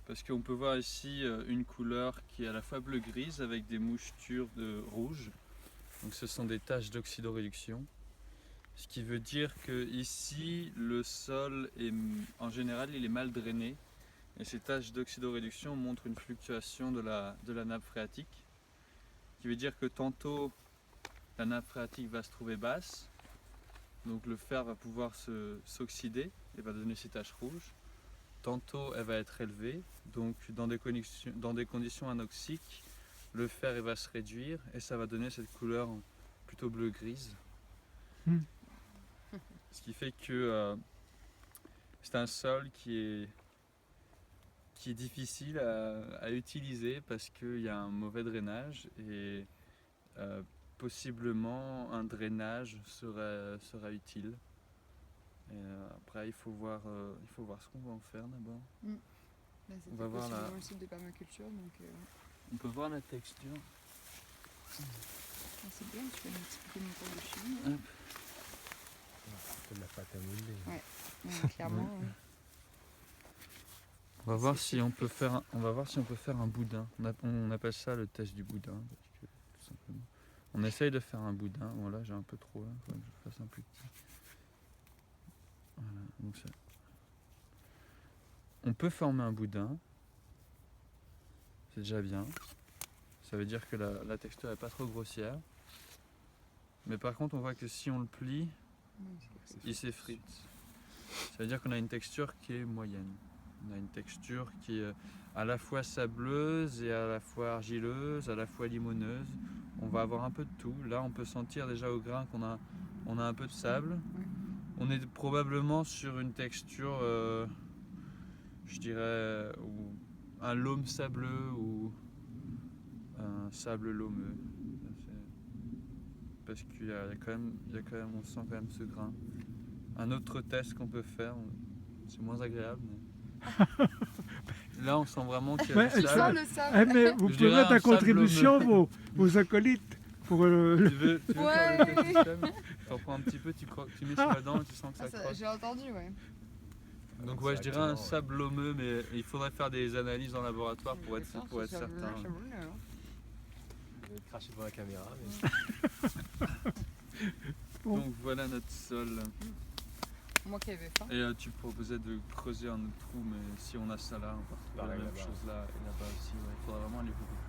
parce qu'on peut voir ici une couleur qui est à la fois bleu-grise avec des mouchetures de rouge. Donc ce sont des taches d'oxydoréduction. Ce qui veut dire que ici le sol est en général il est mal drainé. Et ces taches d'oxydoréduction montrent une fluctuation de la nappe phréatique. Ce qui veut dire que tantôt la nappe phréatique va se trouver basse. Donc le fer va pouvoir s'oxyder et va donner ces taches rouges. Tantôt elle va être élevée, donc dans des conditions anoxiques, le fer il va se réduire et ça va donner cette couleur plutôt bleu-grise. Ce qui fait que c'est un sol qui est difficile à utiliser parce qu'il y a un mauvais drainage et possiblement un drainage sera utile. Et après il faut voir ce qu'on va en faire d'abord. Là, On va voir le site de permaculture, donc on peut voir la texture. c'est bien, tu peux m'expliquer mon cours de chimie. Hop. C'est de la pâte à modeler. Ouais, clairement. Ouais. On va voir si on peut faire un boudin. On appelle ça le test du boudin. Parce que, tout simplement. On essaye de faire un boudin. Bon là j'ai un peu trop là, il faudrait que je fasse un plus petit. Voilà, donc ça. On peut former un boudin. C'est déjà bien. Ça veut dire que la texture n'est pas trop grossière. Mais par contre on voit que si on le plie, il s'effrite. Ça veut dire qu'on a une texture qui est moyenne. On a une texture qui est à la fois sableuse et à la fois argileuse, à la fois limoneuse. On va avoir un peu de tout. Là, on peut sentir déjà au grain qu'on a un peu de sable. On est probablement sur une texture, je dirais, un laume sableux ou un sable laumeux. Parce qu'il y a quand même, on sent quand même ce grain. Un autre test qu'on peut faire, c'est moins agréable. Mais... Là, on sent vraiment qu'il y a du sable. Le sable. Mais vous pouvez mettre à contribution vos acolytes pour Tu veux Ouais. faire le test système ? Tu en prends un petit peu, tu mets sur la dent et tu sens que ça croque. J'ai entendu, ouais. Donc ouais, je dirais un sable laumeux, mais il faudrait faire des analyses en laboratoire pour être certain. Je vais te cracher devant la caméra. Mais... Donc voilà notre sol. Moi qui avais faim. Et tu proposais de creuser un autre trou, mais si on a ça là, on va retrouver la même chose là et là-bas aussi. Il faudra vraiment aller beaucoup